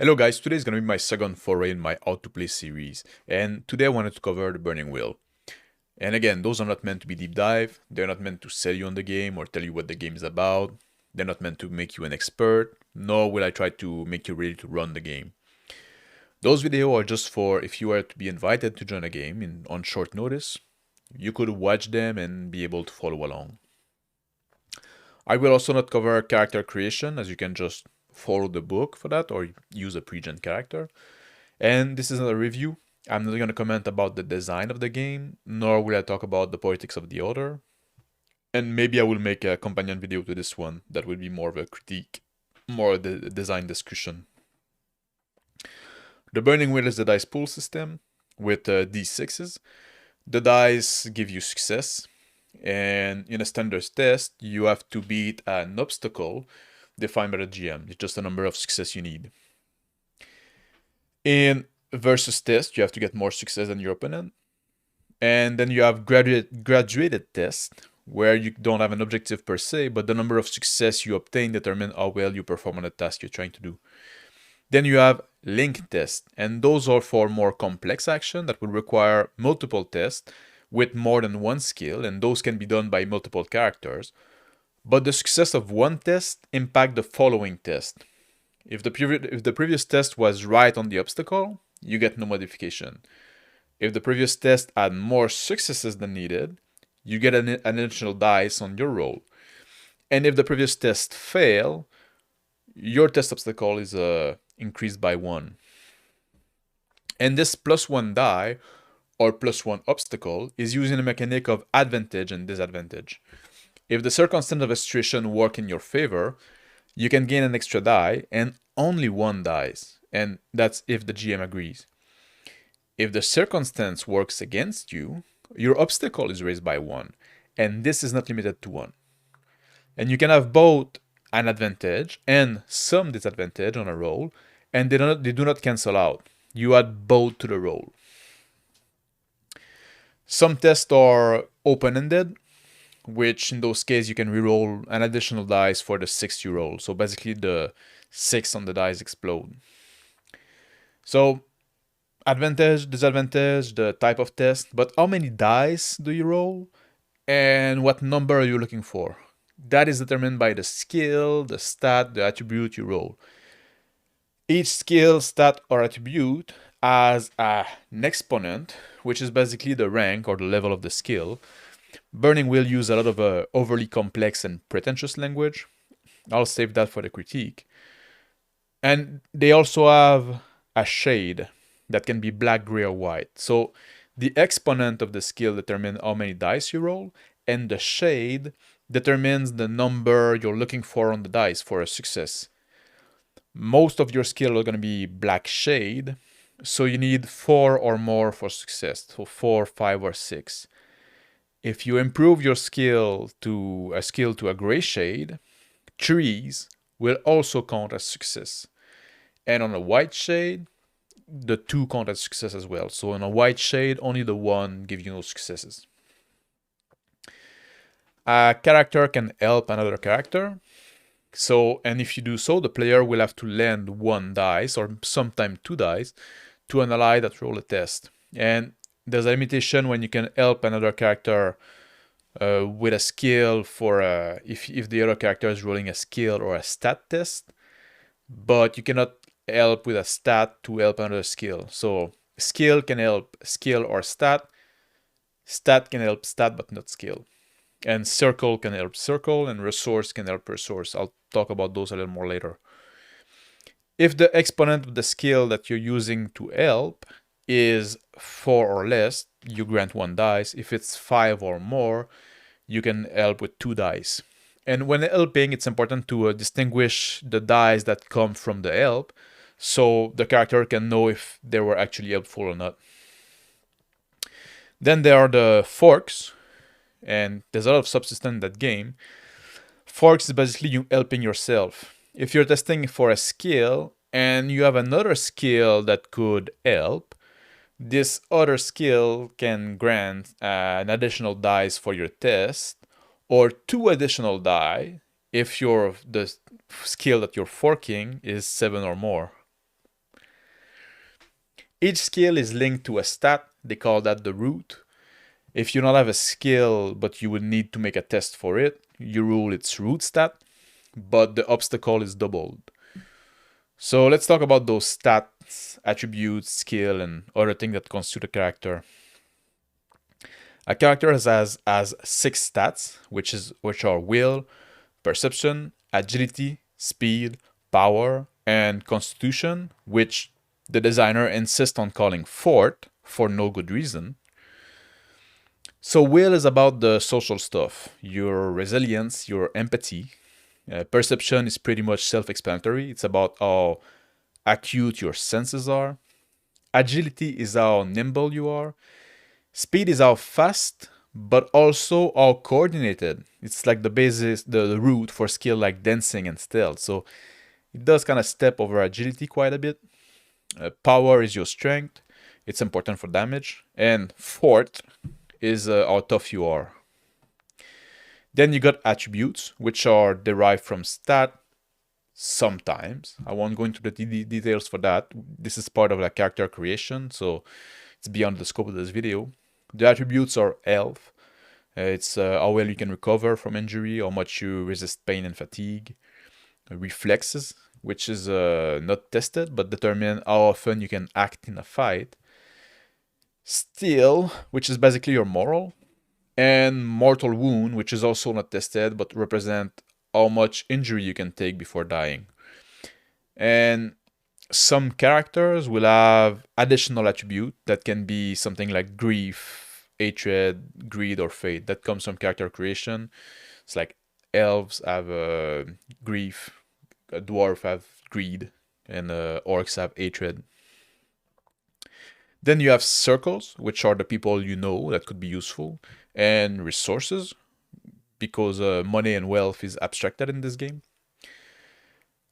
Hello guys, today is going to be my second foray in my How to Play series, and today I wanted to cover the Burning Wheel. And again, those are not meant to be deep dive, they're not meant to sell you on the game or tell you what the game is about, they're not meant to make you an expert, nor will I try to make you ready to run the game. Those videos are just for if you were to be invited to join a game on short notice, you could watch them and be able to follow along. I will also not cover character creation, as you can just follow the book for that or use a pre-gen character. And this is not a review. I'm not going to comment about the design of the game, nor will I talk about the politics of the author. And maybe I will make a companion video to this one that will be more of a critique, more of the design discussion. The Burning Wheel is the dice pool system with d6s. The dice give you success, and in a standard test, you have to beat an obstacle defined by the GM. It's just a number of success you need. In versus test, you have to get more success than your opponent. And then you have graduated test, where you don't have an objective per se, but the number of success you obtain determine how well you perform on the task you're trying to do. Then you have link tests, and those are for more complex action that will require multiple tests with more than one skill, and those can be done by multiple characters. But the success of one test impact the following test. If the previous test was right on the obstacle, you get no modification. If the previous test had more successes than needed, you get an additional dice on your roll. And if the previous test fail, your test obstacle is increased by 1. And this +1 die, or +1 obstacle, is using a mechanic of advantage and disadvantage. If the circumstance of a situation work in your favor, you can gain an extra die, and only 1 dies, and that's if the GM agrees. If the circumstance works against you, your obstacle is raised by 1, and this is not limited to 1. And you can have both an advantage and some disadvantage on a roll, and they do not cancel out. You add both to the roll. Some tests are open-ended, which in those cases you can reroll an additional dice for the 6 you roll. So basically the 6 on the dice explode. So advantage, disadvantage, the type of test, but how many dice do you roll? And what number are you looking for? That is determined by the skill, the stat, the attribute you roll. Each skill, stat, or attribute has an exponent, which is basically the rank or the level of the skill. Burning will use a lot of overly complex and pretentious language. I'll save that for the critique. And they also have a shade that can be black, gray, or white. So the exponent of the skill determines how many dice you roll, and the shade determines the number you're looking for on the dice for a success. Most of your skill are going to be black shade, so you need 4 or more for success, so 4, 5, or 6. If you improve your skill to a gray shade, trees will also count as success. And on a white shade, the 2 count as success as well. So on a white shade, only the 1 gives you no successes. A character can help another character. So, and if you do so, the player will have to land 1 dice or sometimes 2 dice to an ally that roll a test. And there's a limitation when you can help another character with a skill for if the other character is rolling a skill or a stat test, but you cannot help with a stat to help another skill. So skill can help skill or stat can help stat but not skill, and circle can help circle, and resource can help resource. I'll talk about those a little more later. If the exponent of the skill that you're using to help is 4 or less, you grant 1 dice. If it's 5 or more, you can help with 2 dice. And when helping, it's important to distinguish the dice that come from the help, so the character can know if they were actually helpful or not. Then there are the forks, and there's a lot of subsistence in that game. Forks is basically you helping yourself. If you're testing for a skill and you have another skill that could help, this other skill can grant an additional dice for your test, or 2 additional die if the skill that you're forking is 7 or more. Each skill is linked to a stat. They call that the root. If you don't have a skill, but you would need to make a test for it, you rule its root stat, but the obstacle is doubled. So let's talk about those stats, attributes, skill, and other things that constitute a character. A character has 6 stats, which are will, perception, agility, speed, power, and constitution, which the designer insists on calling fort for no good reason. So will is about the social stuff, your resilience, your empathy. Perception is pretty much self-explanatory. It's about how acute your senses are. Agility is how nimble you are. Speed is how fast, but also how coordinated. It's like the basis, the root for skill like dancing and stealth. So it does kind of step over agility quite a bit. Power is your strength. It's important for damage. And fort is how tough you are. Then you got attributes, which are derived from stat sometimes. I won't go into the details for that. This is part of the character creation, so it's beyond the scope of this video. The attributes are health. It's how well you can recover from injury, how much you resist pain and fatigue. Reflexes, which is not tested, but determine how often you can act in a fight. Steel, which is basically your moral. And mortal wound, which is also not tested, but represent how much injury you can take before dying. And some characters will have additional attribute that can be something like grief, hatred, greed, or fate. That comes from character creation. It's like elves have grief, a dwarf have greed, and orcs have hatred. Then you have circles, which are the people you know that could be useful, and resources, because money and wealth is abstracted in this game.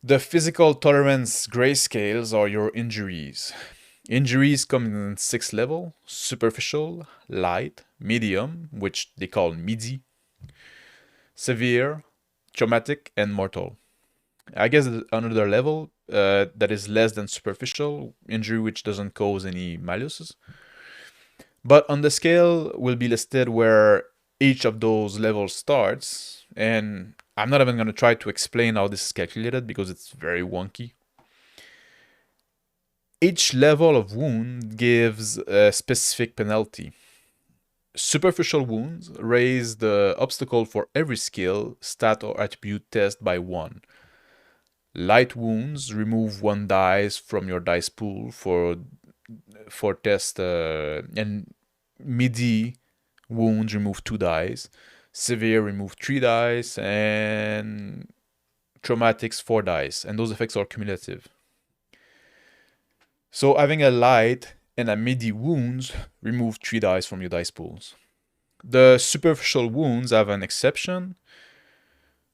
The physical tolerance grayscales are your injuries. Injuries come in 6 levels: superficial, light, medium, which they call midi, severe, traumatic, and mortal. I guess another level that is less than superficial, injury which doesn't cause any maluses. But on the scale will be listed where each of those levels starts, and I'm not even going to try to explain how this is calculated because it's very wonky. Each level of wound gives a specific penalty. Superficial wounds raise the obstacle for every skill, stat, or attribute test by 1. Light wounds remove 1 dice from your dice pool for test, and midi wounds remove 2 dice. Severe remove 3 dice, and traumatics 4 dice, and those effects are cumulative. So having a light and a midi wounds remove 3 dice from your dice pools. The superficial wounds have an exception.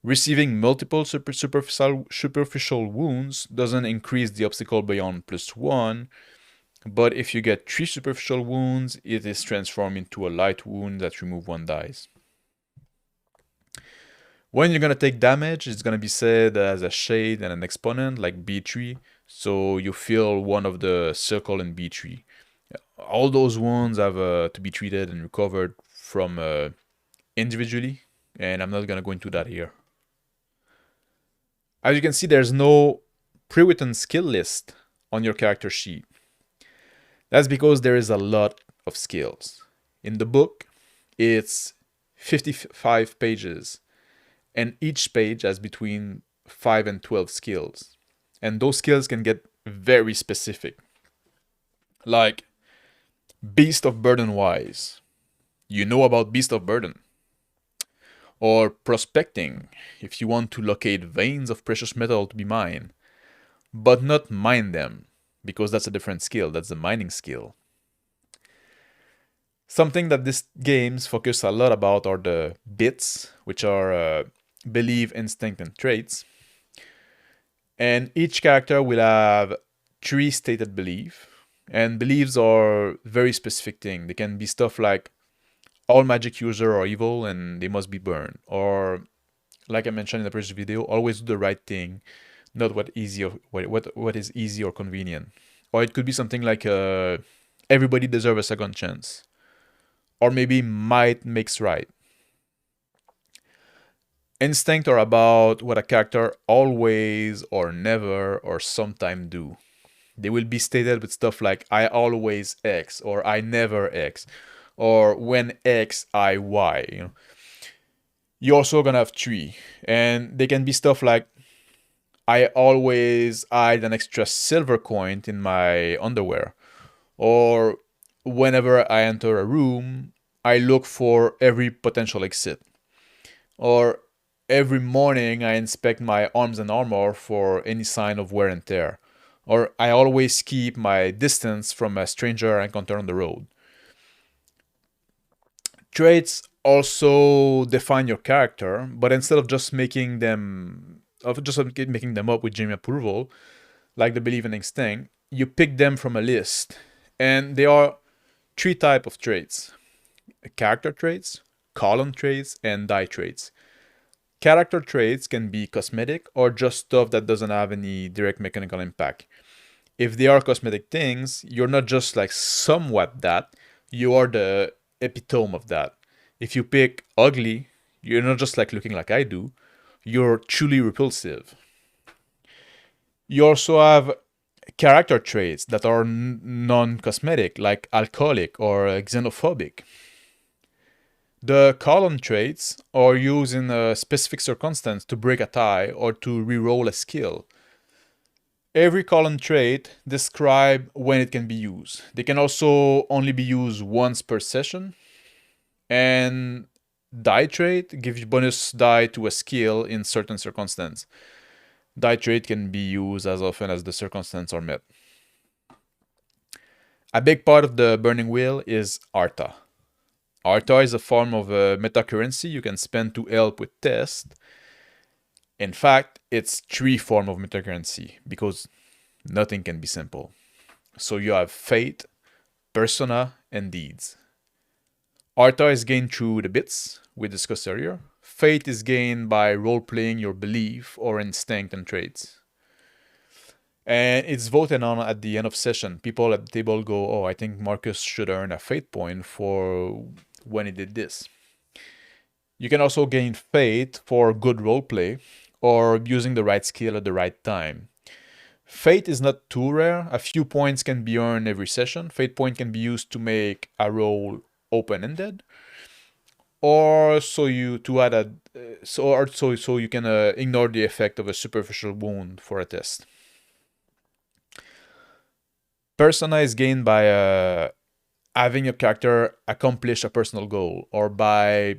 Receiving multiple superficial wounds doesn't increase the obstacle beyond +1, but if you get 3 superficial wounds, it is transformed into a light wound that removes 1 dice. When you're going to take damage, it's going to be said as a shade and an exponent, like B3, so you feel one of the circle in B3. All those wounds have to be treated and recovered from individually, and I'm not going to go into that here. As you can see, there's no pre-written skill list on your character sheet. That's because there is a lot of skills. In the book, it's 55 pages, and each page has between 5 and 12 skills. And those skills can get very specific. Like, Beast of Burden wise. You know about Beast of Burden. Or prospecting, if you want to locate veins of precious metal to be mined, but not mine them, because that's a different skill, that's the mining skill. Something that these games focus a lot about are the bits, which are belief, instinct, and traits. And each character will have 3 stated beliefs, and beliefs are very specific things. They can be stuff like all magic users are evil and they must be burned, or like I mentioned in the previous video, always do the right thing, not what is easy or convenient. Or it could be something like everybody deserves a second chance. Or maybe might makes right. Instinct are about what a character always or never or sometime do. They will be stated with stuff like I always X or I never X or when X I Y. You're also gonna have tree, and they can be stuff like I always hide an extra silver coin in my underwear, or whenever I enter a room, I look for every potential exit, or every morning I inspect my arms and armor for any sign of wear and tear, or I always keep my distance from a stranger I encounter on the road. Traits also define your character, but instead of just making them up with Jamie approval, like the belief and instinct, you pick them from a list, and they are three type of traits: character traits, column traits, and die traits. Character traits can be cosmetic or just stuff that doesn't have any direct mechanical impact. If they are cosmetic things, you're not just like somewhat that, you are the epitome of that. If you pick ugly, you're not just like looking like I do, you're truly repulsive. You also have character traits that are non cosmetic, like alcoholic or xenophobic. The column traits are used in a specific circumstance to break a tie or to reroll a skill. Every column trait describes when it can be used. They can also only be used once per session. And die trait gives you bonus die to a skill in certain circumstances. Die trait can be used as often as the circumstances are met. A big part of the Burning Wheel is Arta. Arta is a form of meta currency you can spend to help with tests. In fact, it's three forms of meta currency because nothing can be simple. So you have fate, persona, and deeds. Arta is gained through the bits we discussed earlier. Fate is gained by role-playing your belief or instinct and traits. And it's voted on at the end of session. People at the table go, oh, I think Marcus should earn a fate point for when he did this. You can also gain fate for good roleplay or using the right skill at the right time. Fate is not too rare. A few points can be earned every session. Fate point can be used to make a roll open-ended, or so you to add a so you can ignore the effect of a superficial wound for a test. Persona is gained by having your character accomplish a personal goal, or by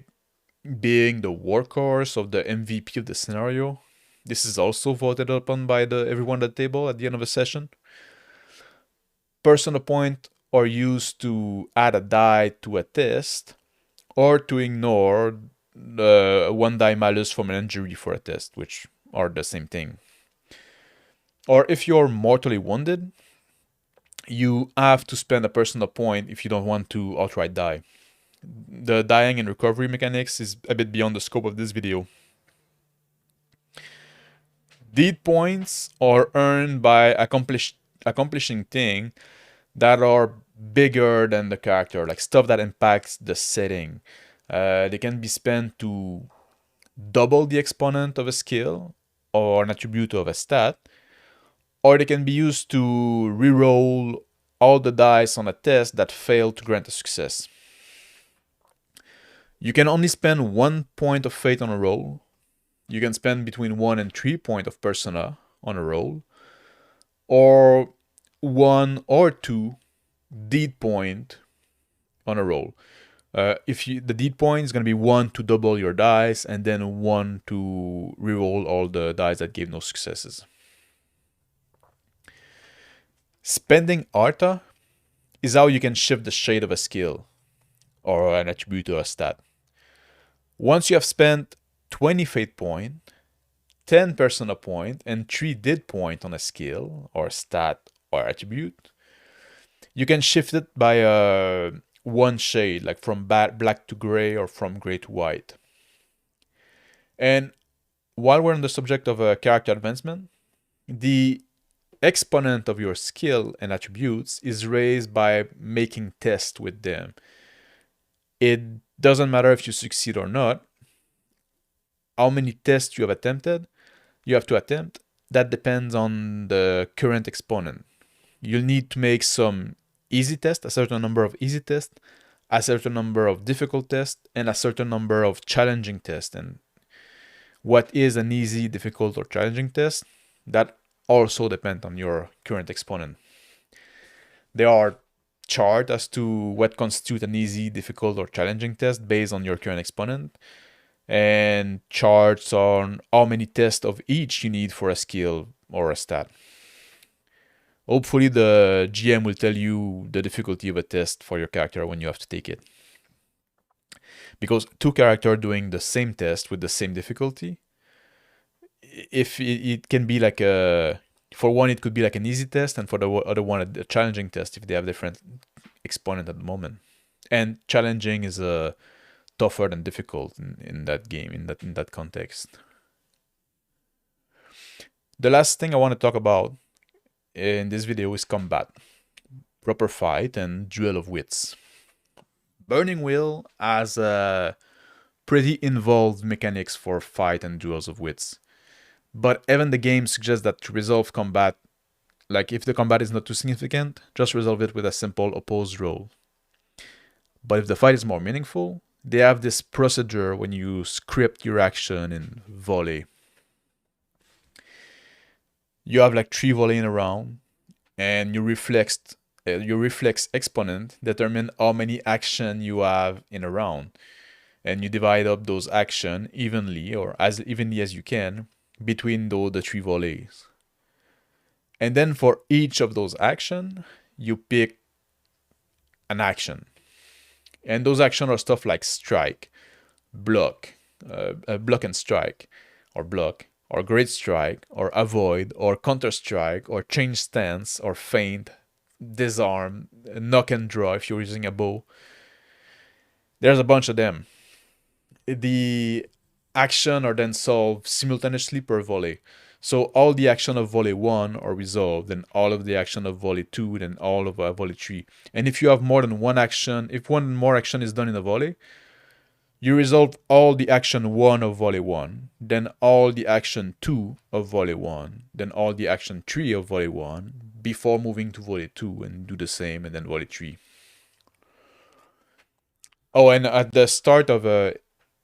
being the workhorse of the MVP of the scenario. This is also voted upon by everyone at the table at the end of a session. Persona point are used to add a die to a test, or to ignore the one die malus from an injury for a test, which are the same thing. Or if you're mortally wounded, you have to spend a persona point if you don't want to outright die. The dying and recovery mechanics is a bit beyond the scope of this video. Deed points are earned by accomplishing things that are bigger than the character, like stuff that impacts the setting. They can be spent to double the exponent of a skill or an attribute of a stat, or they can be used to reroll all the dice on a test that failed to grant a success. You can only spend 1 point of fate on a roll. You can spend between 1 and 3 points of persona on a roll, or 1 or 2 deed point on a roll. The deed point is going to be 1 to double your dice, and then 1 to reroll all the dice that gave no successes. Spending Arta is how you can shift the shade of a skill or an attribute or a stat. Once you have spent 20 fate point, 10 persona point, and 3 deed point on a skill or stat or attribute, you can shift it by one shade, like from black to gray or from gray to white. And while we're on the subject of character advancement, the exponent of your skill and attributes is raised by making tests with them. It doesn't matter if you succeed or not. How many tests you have to attempt, that depends on the current exponent. You'll need to make some easy tests, a certain number of easy tests, a certain number of difficult tests, and a certain number of challenging tests. And what is an easy, difficult, or challenging test? That also depends on your current exponent. There are charts as to what constitutes an easy, difficult, or challenging test based on your current exponent, and charts on how many tests of each you need for a skill or a stat. Hopefully the GM will tell you the difficulty of a test for your character when you have to take it. Because two characters doing the same test with the same difficulty, if it can be like for one it could be like an easy test, and for the other one a challenging test if they have different exponent at the moment. And challenging is tougher than difficult in that game, in that context. The last thing I want to talk about in this video is combat, proper fight, and duel of wits. Burning Wheel has pretty involved mechanics for fight and duels of wits. But even the game suggests that to resolve combat, like if the combat is not too significant, just resolve it with a simple opposed roll. But if the fight is more meaningful, they have this procedure when you script your action in volley. You have like 3 volley in a round, and your reflex exponent determine how many action you have in a round, and you divide up those action evenly, or as evenly as you can, between the 3 volleys. And then for each of those action, you pick an action. And those actions are stuff like strike, block, block and strike, or block, or great strike, or avoid, or counter strike, or change stance, or feint, disarm, knock and draw if you're using a bow. There's a bunch of them. The action are then solved simultaneously per volley. So all the action of volley 1 are resolved, then all of the action of volley 2, then all of volley 3. And if you have more than one action, if one more action is done in a volley, you resolve all the action 1 of volley 1, then all the action 2 of volley 1, then all the action 3 of volley 1, before moving to volley 2 and do the same, and then volley 3. Oh, and at the start of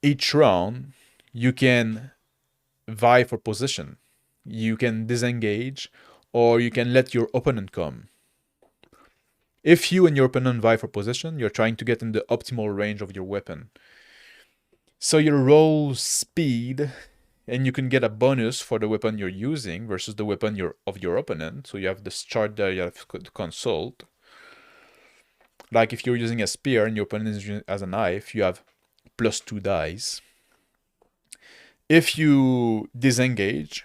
each round, you can vie for position. You can disengage, or you can let your opponent come. If you and your opponent vie for position, you're trying to get in the optimal range of your weapon. So you roll speed, and you can get a bonus for the weapon you're using versus the weapon of your opponent. So you have this chart there you have to consult. Like if you're using a spear and your opponent is using as a knife, you have +2 dice. If you disengage,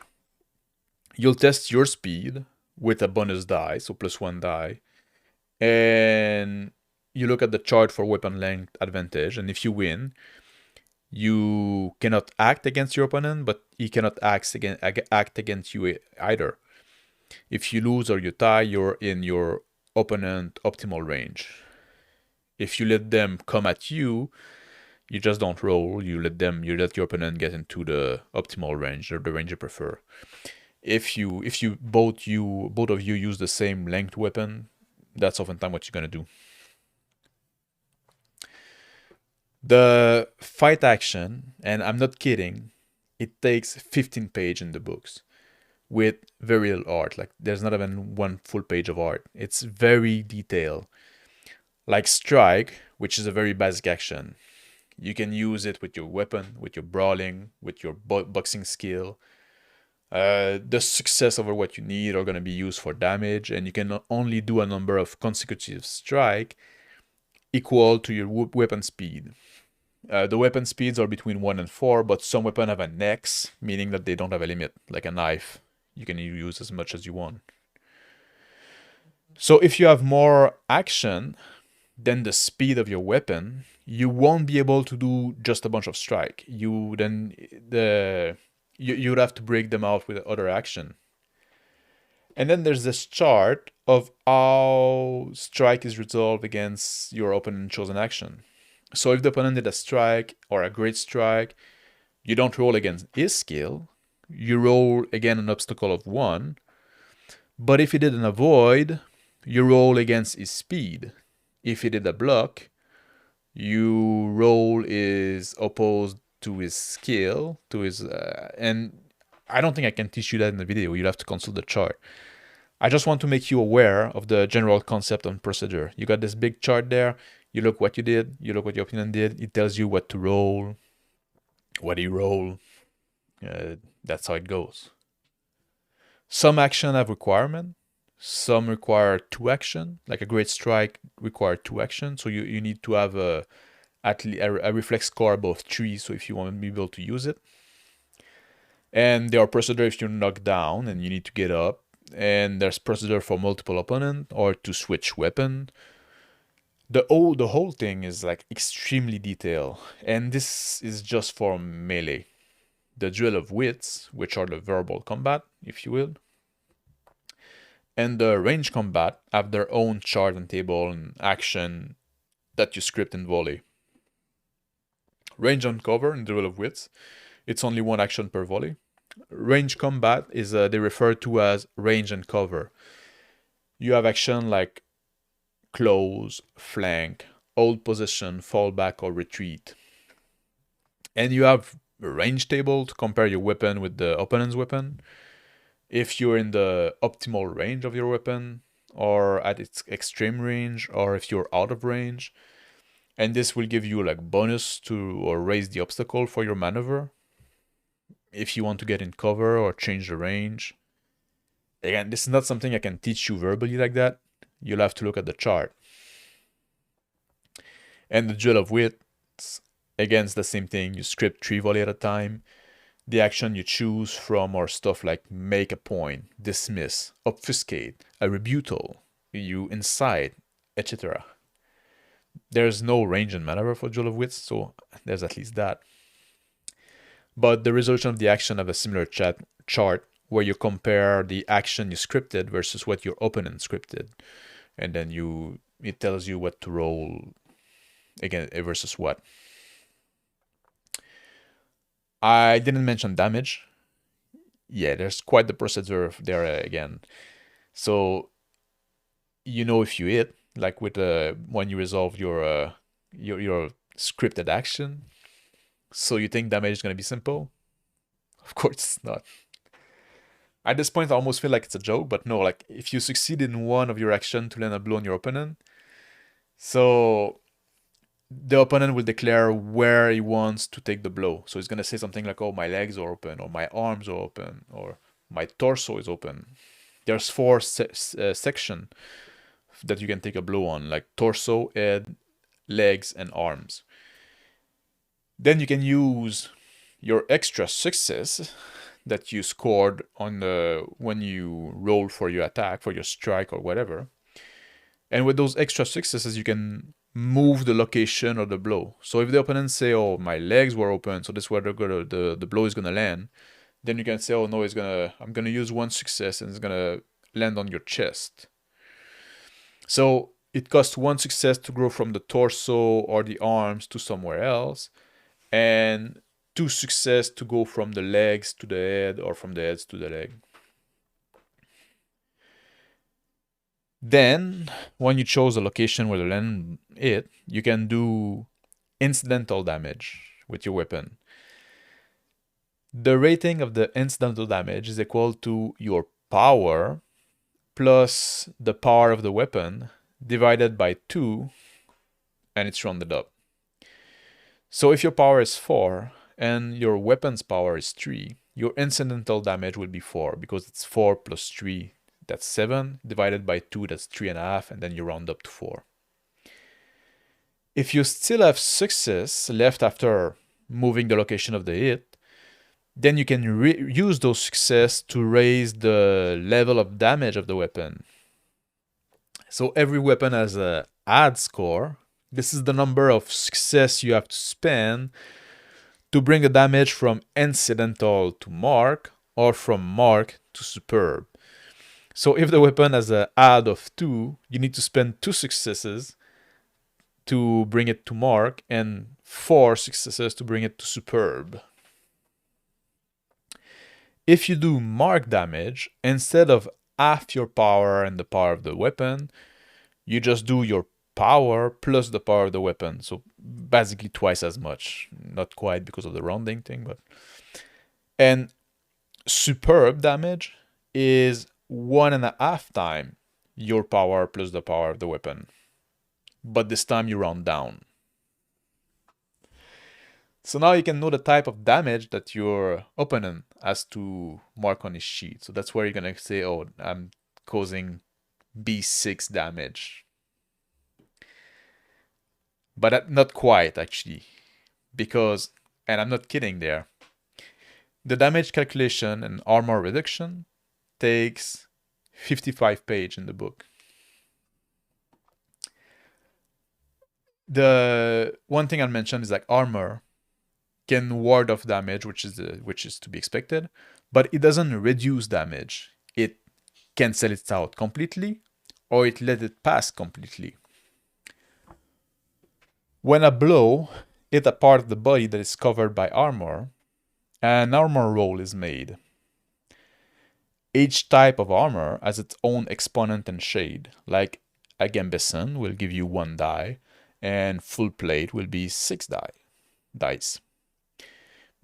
you'll test your speed with a bonus die, so +1 die. And you look at the chart for weapon length advantage, and if you win, you cannot act against your opponent, but he cannot act against you either. If you lose or you tie, you're in your opponent optimal range. If you let them come at you, you just don't roll. You let your opponent get into the optimal range, or the range you prefer. If both of you use the same length weapon, that's oftentimes what you're gonna do. The fight action, and I'm not kidding, it takes 15 pages in the books with very little art. Like there's not even one full page of art. It's very detailed. Like strike, which is a very basic action. You can use it with your weapon, with your brawling, with your boxing skill. The success over what you need are going to be used for damage, and you can only do a number of consecutive strike equal to your weapon speed. The weapon speeds are between 1 and 4, but some weapons have an X, meaning that they don't have a limit, like a knife. You can use as much as you want. So if you have more action than the speed of your weapon, you won't be able to do just a bunch of strike. You'd have to break them out with other action. And then there's this chart of how strike is resolved against your opponent chosen action. So if the opponent did a strike or a great strike, you don't roll against his skill. You roll again an obstacle of 1. But if he did an avoid, you roll against his speed. If he did a block, you roll is opposed to his skill, to his and I don't think I can teach you that in the video. You'll have to consult the chart. I just want to make you aware of the general concept on procedure. You got this big chart there. You look what you did. You look what your opponent did. It tells you what to roll, what he roll. That's how it goes. Some action have requirement. Some require 2 action. Like a great strike require 2 action. So you need to have a reflex score above 3. So if you want to be able to use it. And there are procedure if you're knocked down and you need to get up. And there's procedure for multiple opponent or to switch weapon. The whole thing is like extremely detailed, and this is just for melee. The duel of wits, which are the verbal combat, if you will, and the range combat have their own chart and table and action that you script in volley. Range and cover in duel of wits, it's only 1 action per volley. Range combat is they refer to as range and cover. You have action like close, flank, hold position, fall back, or retreat. And you have a range table to compare your weapon with the opponent's weapon. If you're in the optimal range of your weapon, or at its extreme range, or if you're out of range. And this will give you like bonus to or raise the obstacle for your maneuver. If you want to get in cover or change the range. Again, this is not something I can teach you verbally like that. You'll have to look at the chart. And the duel of wits, again, it's the same thing. You script 3 volley at a time. The action you choose from are stuff like make a point, dismiss, obfuscate, a rebuttal, you incite, etc. There's no range and maneuver for duel of wits, so there's at least that. But the resolution of the action have a similar chart where you compare the action you scripted versus what your opponent scripted. And then it tells you what to roll again versus what. I didn't mention damage. Yeah, there's quite the procedure there again. So if you hit, like with when you resolve your scripted action. So you think damage is going to be simple? Of course it's not. At this point, I almost feel like it's a joke, but no, like if you succeed in one of your action to land a blow on your opponent, so the opponent will declare where he wants to take the blow. So he's going to say something like, oh, my legs are open, or my arms are open, or my torso is open. There's 4 sections that you can take a blow on, like torso, head, legs, and arms. Then you can use your extra success that you scored on when you roll for your attack, for your strike or whatever. And with those extra successes, you can move the location of the blow. So if the opponent say, oh, my legs were open, so this is where the blow is going to land, then you can say, oh, no, I'm going to use 1 success and it's going to land on your chest. So it costs 1 success to grow from the torso or the arms to somewhere else, and 2 success to go from the legs to the head or from the heads to the leg. Then, when you chose a location where to land it, you can do incidental damage with your weapon. The rating of the incidental damage is equal to your power plus the power of the weapon divided by 2, and it's rounded up. So if your power is 4 and your weapon's power is 3, your incidental damage will be 4 because it's 4 plus 3, that's 7, divided by 2, that's 3.5, and then you round up to 4. If you still have success left after moving the location of the hit, then you can use those success to raise the level of damage of the weapon. So every weapon has a add score. This is the number of success you have to spend to bring the damage from incidental to mark or from mark to superb. So if the weapon has a add of 2, you need to spend 2 successes to bring it to mark and 4 successes to bring it to superb. If you do mark damage, instead of half your power and the power of the weapon, you just do your power plus the power of the weapon. So basically twice as much. Not quite because of the rounding thing, but... And superb damage is 1.5 times your power plus the power of the weapon. But this time you round down. So now you can know the type of damage that your opponent has to mark on his sheet. So that's where you're going to say, oh, I'm causing B6 damage. But not quite, actually. Because, and I'm not kidding there, the damage calculation and armor reduction takes 55 pages in the book. The one thing I mentioned is like armor can ward off damage, which is to be expected, but it doesn't reduce damage. It cancels it out completely, or it let it pass completely. When a blow hit a part of the body that is covered by armor, an armor roll is made. Each type of armor has its own exponent and shade, like a gambeson will give you 1 die, and full plate will be 6 dice.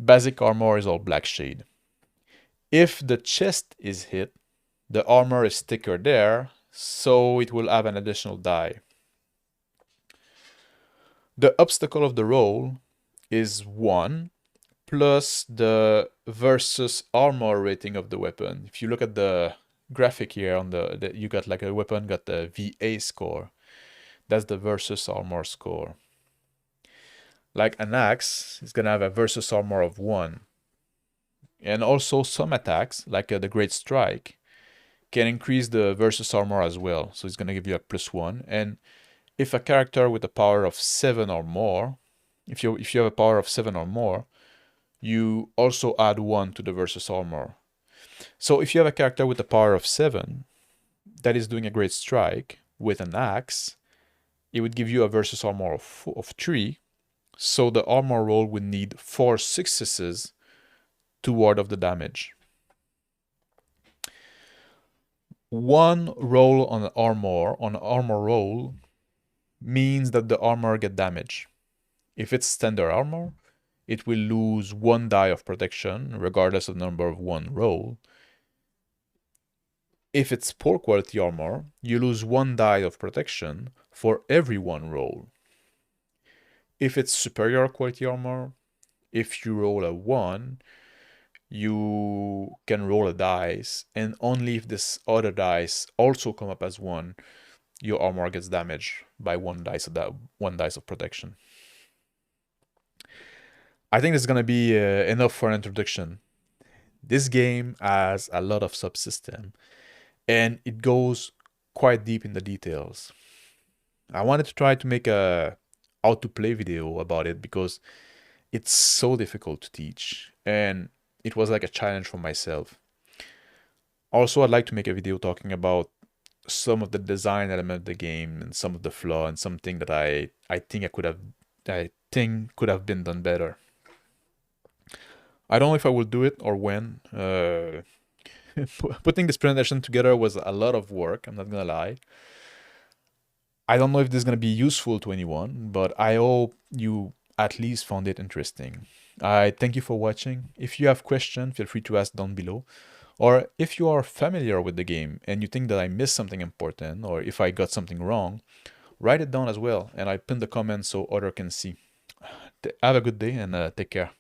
Basic armor is all black shade. If the chest is hit, the armor is thicker there, so it will have an additional die. The obstacle of the roll is 1 plus the versus armor rating of the weapon. If you look at the graphic here on you got like a weapon got the VA score. That's the versus armor score. Like an axe is gonna have a versus armor of 1. And also some attacks, like the Great Strike, can increase the versus armor as well. So it's gonna give you a +1. And if a character with a power of 7 or more, if you have a power of 7 or more, you also add 1 to the versus armor. So if you have a character with a power of 7 that is doing a Great Strike with an axe, it would give you a versus armor of 3. So the armor roll would need 4 successes to ward off the damage. 1 roll on armor roll means that the armor get damage. If it's standard armor, it will lose 1 die of protection regardless of the number of 1 roll. If it's poor quality armor, you lose 1 die of protection for every 1 roll. If it's superior quality armor, if you roll a 1, you can roll a dice, and only if this other dice also come up as 1, your armor gets damaged by 1 dice of protection. I think this is gonna be enough for an introduction. This game has a lot of subsystem, and it goes quite deep in the details. I wanted to try to make a how to play video about it because it's so difficult to teach, and it was like a challenge for myself. Also, I'd like to make a video talking about some of the design element of the game and some of the flaw and something that I think could have been done better. I don't know if I will do it or when. Putting this presentation together was a lot of work, I'm not gonna lie. I don't know if this is gonna be useful to anyone, but I hope you at least found it interesting. I thank you for watching. If you have questions, feel free to ask down below. Or if you are familiar with the game and you think that I missed something important, or if I got something wrong, write it down as well, and I pin the comments so others can see. Have a good day and take care.